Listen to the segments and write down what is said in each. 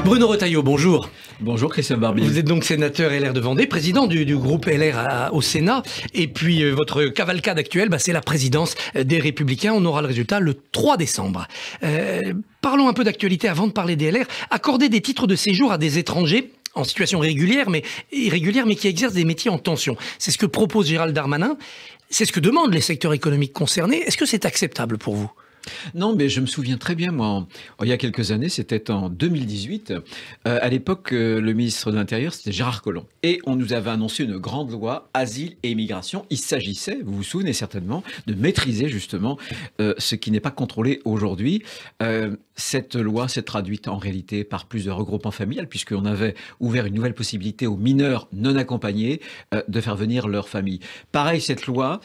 Bruno Retailleau, bonjour. Bonjour Christian Barbier. Vous êtes donc sénateur LR de Vendée, président du groupe LR au Sénat. Et puis votre cavalcade actuelle, c'est la présidence des Républicains. On aura le résultat le 3 décembre. Parlons un peu d'actualité avant de parler des LR. Accorder des titres de séjour à des étrangers en situation irrégulière, mais qui exercent des métiers en tension. C'est ce que propose Gérald Darmanin. C'est ce que demandent les secteurs économiques concernés. Est-ce que c'est acceptable pour vous ? Non, mais je me souviens très bien, moi, il y a quelques années, c'était en 2018. À l'époque, le ministre de l'Intérieur, c'était Gérard Collomb. Et on nous avait annoncé une grande loi asile et immigration. Il s'agissait, vous vous souvenez certainement, de maîtriser justement ce qui n'est pas contrôlé aujourd'hui. Cette loi s'est traduite en réalité par plus de regroupements familial, puisqu'on avait ouvert une nouvelle possibilité aux mineurs non accompagnés de faire venir leur famille. Pareil, cette loi,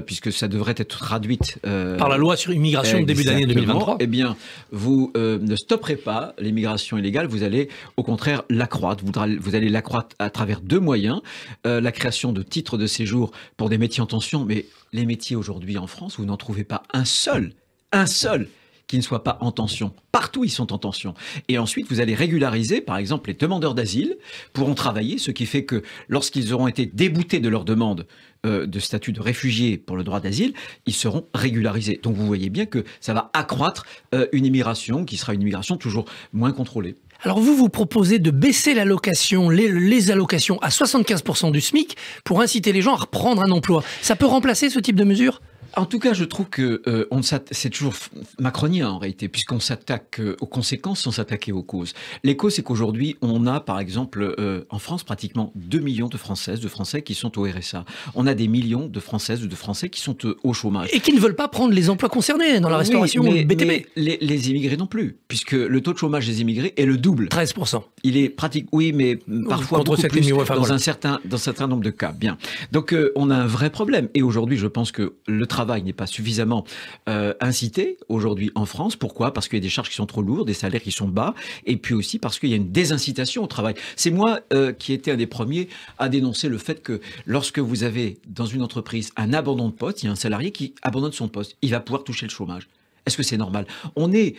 puisque ça devrait être traduite... par la loi sur l'immigration début d'année 2023. Eh bien, vous ne stopperez pas l'immigration illégale, vous allez au contraire l'accroître. Vous allez l'accroître à travers deux moyens. La création de titres de séjour pour des métiers en tension. Mais les métiers aujourd'hui en France, vous n'en trouvez pas un seul qui ne soit pas en tension. Partout, ils sont en tension. Et ensuite, vous allez régulariser, par exemple, les demandeurs d'asile pourront travailler, ce qui fait que lorsqu'ils auront été déboutés de leur demande de statut de réfugié pour le droit d'asile, ils seront régularisés. Donc vous voyez bien que ça va accroître une immigration qui sera une immigration toujours moins contrôlée. Alors vous proposez de baisser l'allocation, les allocations à 75% du SMIC pour inciter les gens à reprendre un emploi. Ça peut remplacer ce type de mesure ? En tout cas, je trouve que c'est toujours macronien en réalité, puisqu'on s'attaque aux conséquences sans s'attaquer aux causes. Les causes, c'est qu'aujourd'hui, on a par exemple en France pratiquement 2 millions de Français qui sont au RSA. On a des millions de Françaises ou de Français qui sont au chômage. Et qui ne veulent pas prendre les emplois concernés dans la restauration ou le BTP. Mais les immigrés non plus, puisque le taux de chômage des immigrés est le double. 13%. Il est pratique, oui, mais parfois contre beaucoup plus dans un certain nombre de cas. Bien. Donc on a un vrai problème. Et aujourd'hui, je pense que le travail n'est pas suffisamment incité aujourd'hui en France. Pourquoi ? Parce qu'il y a des charges qui sont trop lourdes, des salaires qui sont bas, et puis aussi parce qu'il y a une désincitation au travail. C'est moi qui étais un des premiers à dénoncer le fait que lorsque vous avez dans une entreprise un abandon de poste, il y a un salarié qui abandonne son poste, il va pouvoir toucher le chômage. Est-ce que c'est normal ? On est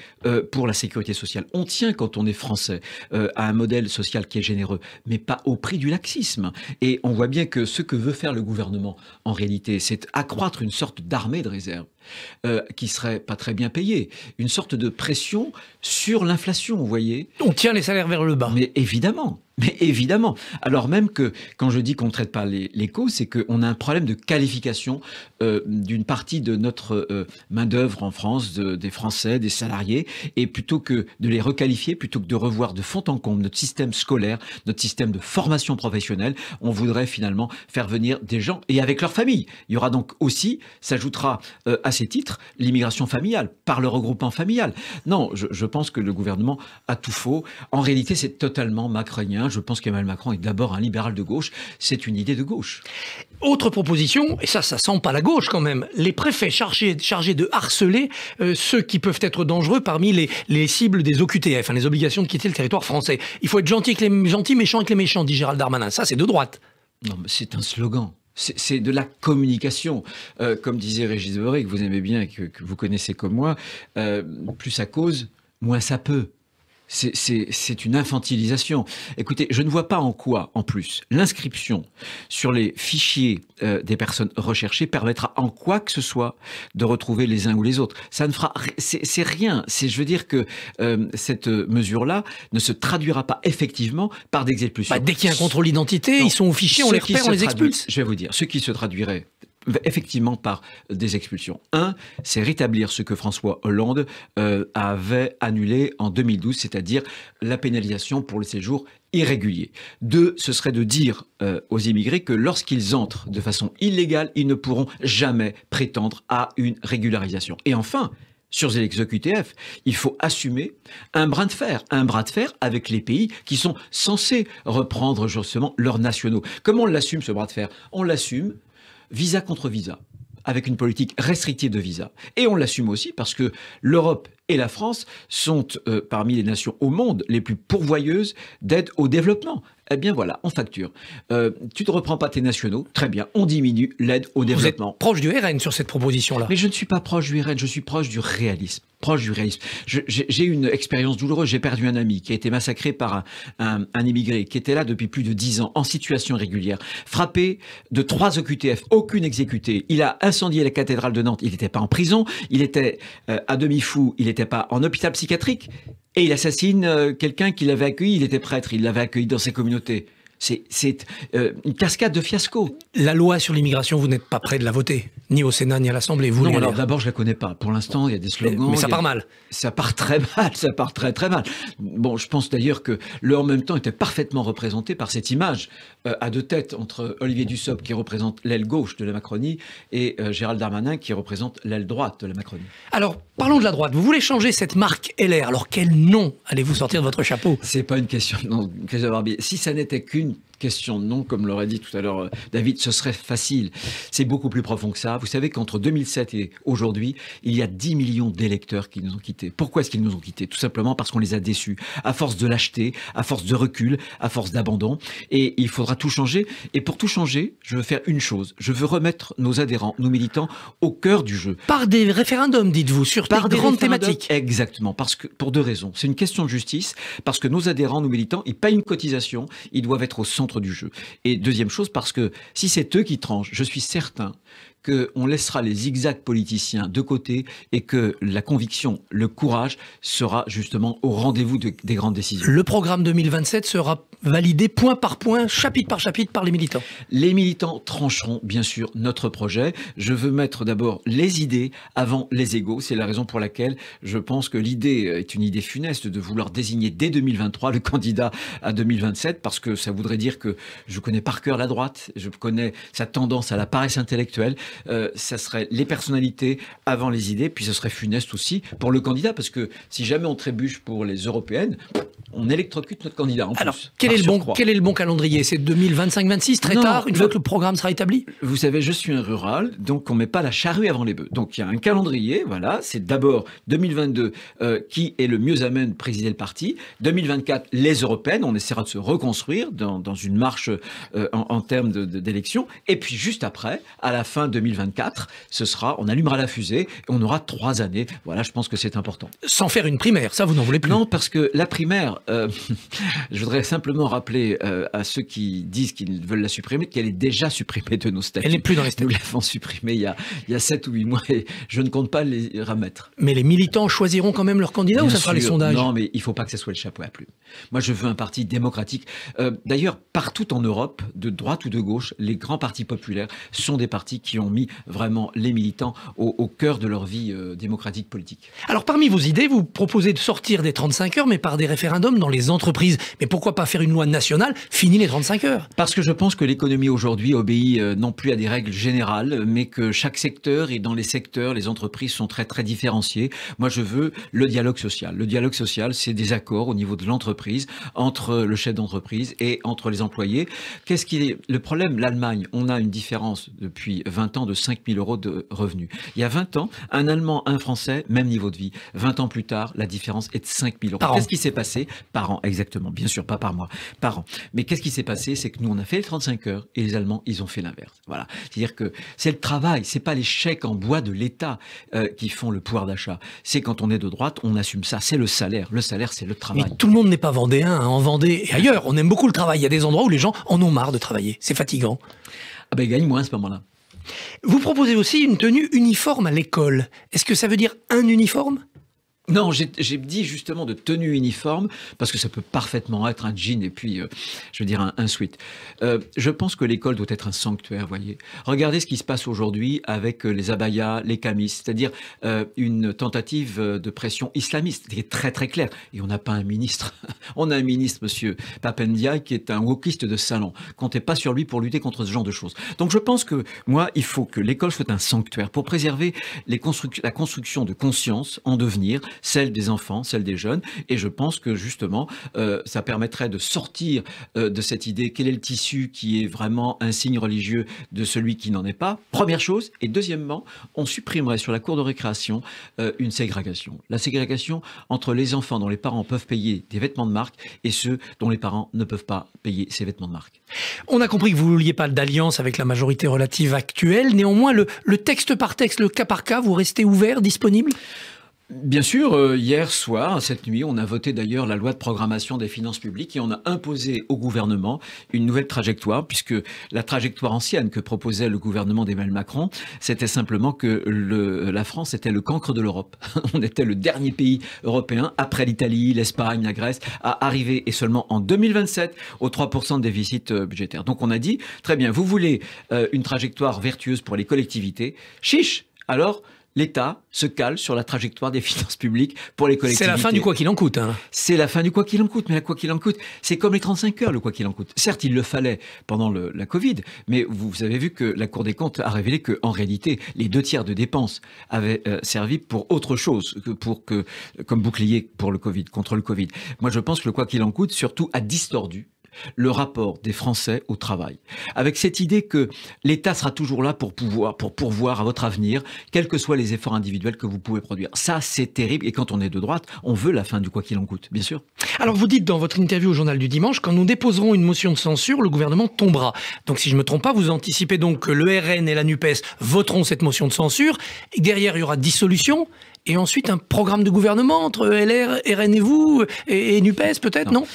pour la sécurité sociale. On tient, quand on est français, à un modèle social qui est généreux, mais pas au prix du laxisme. Et on voit bien que ce que veut faire le gouvernement, en réalité, c'est accroître une sorte d'armée de réserve qui serait pas très bien payée. Une sorte de pression sur l'inflation, vous voyez. On tient les salaires vers le bas. Mais évidemment. Alors même que, quand je dis qu'on ne traite pas les causes, c'est qu'on a un problème de qualification d'une partie de notre main-d'œuvre en France, des Français, des salariés, et plutôt que de les requalifier, plutôt que de revoir de fond en comble notre système scolaire, notre système de formation professionnelle, on voudrait finalement faire venir des gens, et avec leur famille. Il y aura donc aussi, s'ajoutera à ces titres, l'immigration familiale, par le regroupement familial. Non, je pense que le gouvernement a tout faux. En réalité, c'est totalement macronien. Je pense qu'Emmanuel Macron est d'abord un libéral de gauche. C'est une idée de gauche. Autre proposition, et ça sent pas la gauche quand même, les préfets chargés de harceler ceux qui peuvent être dangereux parmi les cibles des OQTF, les obligations de quitter le territoire français. Il faut être gentil avec les gentils, méchant avec les méchants, dit Gérald Darmanin. Ça, c'est de droite. Non, mais c'est un slogan. C'est de la communication. Comme disait Régis Debray, que vous aimez bien et que vous connaissez comme moi, plus ça cause, moins ça peut. C'est une infantilisation. Écoutez, je ne vois pas en quoi, en plus, l'inscription sur les fichiers des personnes recherchées permettra en quoi que ce soit de retrouver les uns ou les autres. Ça ne fera, c'est rien. Je veux dire que cette mesure-là ne se traduira pas effectivement par des expulsions. Dès qu'il y a un contrôle d'identité, ils sont au fichier, on les repère, on les expulse. Je vais vous dire, ce qui se traduirait effectivement par des expulsions. Un, c'est rétablir ce que François Hollande avait annulé en 2012, c'est-à-dire la pénalisation pour le séjour irrégulier. Deux, ce serait de dire aux immigrés que lorsqu'ils entrent de façon illégale, ils ne pourront jamais prétendre à une régularisation. Et enfin, sur les OQTF, il faut assumer un bras de fer avec les pays qui sont censés reprendre justement leurs nationaux. Comment on l'assume, ce bras de fer ? On l'assume visa contre visa, avec une politique restrictive de visa. Et on l'assume aussi parce que l'Europe et la France sont parmi les nations au monde les plus pourvoyeuses d'aide au développement. Eh bien voilà, on facture. Tu ne reprends pas tes nationaux, très bien, on diminue l'aide au développement. Vous êtes proche du RN sur cette proposition-là. Mais je ne suis pas proche du RN, je suis proche du réalisme. Proche du réalisme. J'ai une expérience douloureuse, j'ai perdu un ami qui a été massacré par un immigré qui était là depuis plus de 10 ans, en situation irrégulière, frappé de 3 OQTF, aucune exécutée. Il a incendié la cathédrale de Nantes, il n'était pas en prison, il était à demi-fou, il n'était pas en hôpital psychiatrique, et il assassine quelqu'un qui l'avait accueilli, il était prêtre, il l'avait accueilli dans ses communautés. C'est une cascade de fiasco. La loi sur l'immigration, vous n'êtes pas prêt de la voter, ni au Sénat, ni à l'Assemblée. Non, alors d'abord, je la connais pas. Pour l'instant, il y a des slogans. Mais ça part mal. Ça part très mal, ça part très très mal. Bon, je pense d'ailleurs que le en même temps était parfaitement représenté par cette image à 2 têtes entre Olivier Dussopt qui représente l'aile gauche de la Macronie et Gérald Darmanin qui représente l'aile droite de la Macronie. Alors, parlons de la droite. Vous voulez changer cette marque LR. Alors, quel nom allez-vous sortir de votre chapeau? C'est pas une question de nom, Christophe Barbier. Si ça n'était qu'une question de nom, comme l'aurait dit tout à l'heure David, ce serait facile. C'est beaucoup plus profond que ça. Vous savez qu'entre 2007 et aujourd'hui, il y a 10 millions d'électeurs qui nous ont quittés. Pourquoi est-ce qu'ils nous ont quittés? Tout simplement parce qu'on les a déçus. À force de lâcheté, à force de recul, à force d'abandon. Et il faudra tout changer. Et pour tout changer, je veux faire une chose. Je veux remettre nos adhérents, nos militants, au cœur du jeu. Par des référendums, dites-vous, sur des grandes thématiques. Exactement. Parce que, pour 2 raisons. C'est une question de justice. Parce que nos adhérents, nos militants, ils payent une cotisation. Ils doivent être au centre du jeu. Et deuxième chose, parce que si c'est eux qui tranchent, je suis certain qu'on laissera les zigzags politiciens de côté et que la conviction, le courage sera justement au rendez-vous des grandes décisions. Le programme 2027 sera validé point par point, chapitre par chapitre par les militants. Les militants trancheront bien sûr notre projet. Je veux mettre d'abord les idées avant les égos. C'est la raison pour laquelle je pense que l'idée est une idée funeste de vouloir désigner dès 2023 le candidat à 2027 parce que ça voudrait dire que je connais par cœur la droite, je connais sa tendance à la paresse intellectuelle. Ça serait les personnalités avant les idées, puis ce serait funeste aussi pour le candidat, parce que si jamais on trébuche pour les européennes, on électrocute notre candidat en Alors, plus. quel est le bon calendrier? C'est 2025-26, très tard, une fois que le programme sera établi? Vous savez, je suis un rural, donc on ne met pas la charrue avant les bœufs. Donc il y a un calendrier, voilà, c'est d'abord 2022 qui est le mieux à même de présider le parti, 2024 les européennes, on essaiera de se reconstruire dans une marche en termes d'élection, et puis juste après, à la fin 2024, on allumera la fusée, et on aura 3 années. Voilà, je pense que c'est important. Sans faire une primaire, ça vous n'en voulez plus? Non, parce que la primaire, je voudrais simplement rappeler à ceux qui disent qu'ils veulent la supprimer qu'elle est déjà supprimée de nos statuts. Elle n'est plus dans les statuts. Nous l'avons supprimée il y a 7 ou 8 mois et je ne compte pas les remettre. Mais les militants choisiront quand même leur candidat ou ça sera les sondages? Non, mais il ne faut pas que ce soit le chapeau à plumes. Moi, je veux un parti démocratique. D'ailleurs, partout en Europe, de droite ou de gauche, les grands partis populaires sont des partis qui ont mis vraiment les militants au cœur de leur vie démocratique politique. Alors, parmi vos idées, vous proposez de sortir des 35 heures, mais par des référendums dans les entreprises. Mais pourquoi pas faire une loi nationale, fini les 35 heures? Parce que je pense que l'économie aujourd'hui obéit non plus à des règles générales, mais que chaque secteur et dans les secteurs, les entreprises sont très très différenciées. Moi, je veux le dialogue social. Le dialogue social, c'est des accords au niveau de l'entreprise, entre le chef d'entreprise et entre les employés. Qu'est-ce qui est le problème? L'Allemagne, on a une différence depuis 20 ans de 5 000 euros de revenus. Il y a 20 ans, un Allemand, un Français, même niveau de vie. 20 ans plus tard, la différence est de 5 000 euros. Qu'est-ce qui s'est passé? Par an, exactement. Bien sûr, pas par mois, par an. Mais qu'est-ce qui s'est passé? C'est que nous, on a fait les 35 heures et les Allemands, ils ont fait l'inverse. Voilà. C'est-à-dire que c'est le travail, c'est pas les chèques en bois de l'État qui font le pouvoir d'achat. C'est quand on est de droite, on assume ça. C'est le salaire. Le salaire, c'est le travail. Mais tout le monde n'est pas vendéen. Hein. En Vendée et ailleurs, on aime beaucoup le travail. Il y a des endroits où les gens en ont marre de travailler. C'est fatigant. Ah ben, ils gagnent moins à ce moment-là. Vous proposez aussi une tenue uniforme à l'école. Est-ce que ça veut dire un uniforme? Non, j'ai dit justement de tenue uniforme, parce que ça peut parfaitement être un jean et puis, je veux dire, un sweat. Je pense que l'école doit être un sanctuaire, voyez. Regardez ce qui se passe aujourd'hui avec les abayas, les camis, c'est-à-dire une tentative de pression islamiste, qui est très très claire. Et on n'a pas un ministre. On a un ministre, monsieur Papendiaï, qui est un wokiste de salon. Comptez pas sur lui pour lutter contre ce genre de choses. Donc je pense que, moi, il faut que l'école soit un sanctuaire pour préserver la construction de conscience en devenir, celle des enfants, celle des jeunes. Et je pense que justement, ça permettrait de sortir de cette idée quel est le tissu qui est vraiment un signe religieux de celui qui n'en est pas. Première chose. Et deuxièmement, on supprimerait sur la cour de récréation une ségrégation. La ségrégation entre les enfants dont les parents peuvent payer des vêtements de marque et ceux dont les parents ne peuvent pas payer ces vêtements de marque. On a compris que vous ne vouliez pas d'alliance avec la majorité relative actuelle. Néanmoins, le texte par texte, le cas par cas, vous restez ouvert, disponible ? Bien sûr, hier soir, cette nuit, on a voté d'ailleurs la loi de programmation des finances publiques et on a imposé au gouvernement une nouvelle trajectoire, puisque la trajectoire ancienne que proposait le gouvernement d'Emmanuel Macron, c'était simplement que la France était le cancre de l'Europe. On était le dernier pays européen, après l'Italie, l'Espagne, la Grèce, à arriver, et seulement en 2027, aux 3% de déficit budgétaire. Donc on a dit, très bien, vous voulez une trajectoire vertueuse pour les collectivités, chiche, alors l'État se cale sur la trajectoire des finances publiques pour les collectivités. C'est la fin du quoi qu'il en coûte. C'est la fin du quoi qu'il en coûte. Mais la quoi qu'il en coûte, c'est comme les 35 heures, le quoi qu'il en coûte. Certes, il le fallait pendant la Covid, mais vous avez vu que la Cour des comptes a révélé qu'en réalité, les 2 tiers de dépenses avaient servi pour autre chose que comme bouclier pour le Covid, contre le Covid. Moi, je pense que le quoi qu'il en coûte, surtout, a distordu le rapport des Français au travail. Avec cette idée que l'État sera toujours là pour pourvoir à votre avenir, quels que soient les efforts individuels que vous pouvez produire. Ça, c'est terrible. Et quand on est de droite, on veut la fin du quoi qu'il en coûte, bien sûr. Alors, vous dites dans votre interview au Journal du Dimanche, quand nous déposerons une motion de censure, le gouvernement tombera. Donc, si je ne me trompe pas, vous anticipez donc que le RN et la NUPES voteront cette motion de censure, et derrière, il y aura dissolution, et ensuite un programme de gouvernement entre LR, RN et vous, et NUPES peut-être, non ?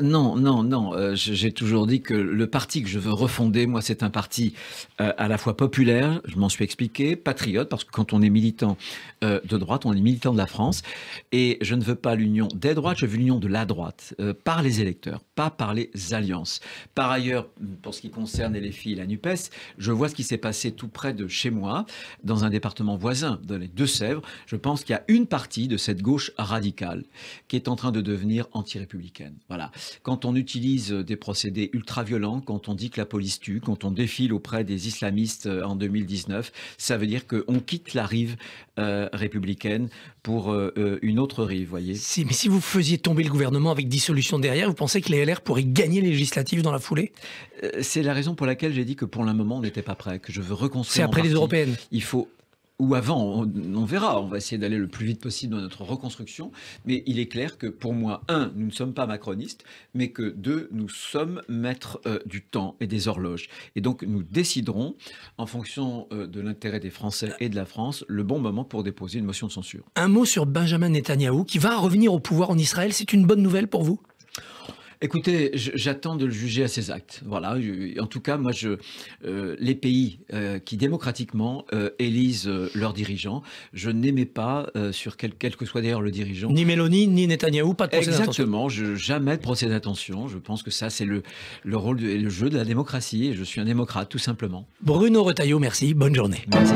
Non. J'ai toujours dit que le parti que je veux refonder, moi, c'est un parti à la fois populaire, je m'en suis expliqué, patriote, parce que quand on est militant de droite, on est militant de la France, et je ne veux pas l'union des droites, je veux l'union de la droite, par les électeurs, pas par les alliances. Par ailleurs, pour ce qui concerne LFI et la NUPES, je vois ce qui s'est passé tout près de chez moi, dans un département voisin, dans les Deux-Sèvres. Je pense qu'il y a une partie de cette gauche radicale qui est en train de devenir anti-républicaine. Voilà. Quand on utilise des procédés ultra-violents, quand on dit que la police tue, quand on défile auprès des islamistes en 2019, ça veut dire qu'on quitte la rive républicaine pour une autre rive, voyez. Mais si vous faisiez tomber le gouvernement avec dissolution derrière, vous pensez que les LR pourraient gagner les législatives dans la foulée ? C'est la raison pour laquelle j'ai dit que pour le moment, on n'était pas prêt, que je veux reconstruire. C'est après les européennes. Il faut... Ou avant, on verra, on va essayer d'aller le plus vite possible dans notre reconstruction, mais il est clair que pour moi, 1, nous ne sommes pas macronistes, mais que 2, nous sommes maîtres du temps et des horloges. Et donc nous déciderons, en fonction de l'intérêt des Français et de la France, le bon moment pour déposer une motion de censure. Un mot sur Benjamin Netanyahou, qui va revenir au pouvoir en Israël, c'est une bonne nouvelle pour vous ? Écoutez, j'attends de le juger à ses actes. Voilà. En tout cas, moi, les pays qui démocratiquement élisent leurs dirigeants, je n'aimais pas sur quel que soit d'ailleurs le dirigeant. Ni Mélanie, ni Netanyahou, pas de procès d'intention. Exactement. Jamais de procès d'intention. Je pense que ça, c'est le rôle et le jeu de la démocratie. Et je suis un démocrate, tout simplement. Bruno Retailleau, merci. Bonne journée. Merci.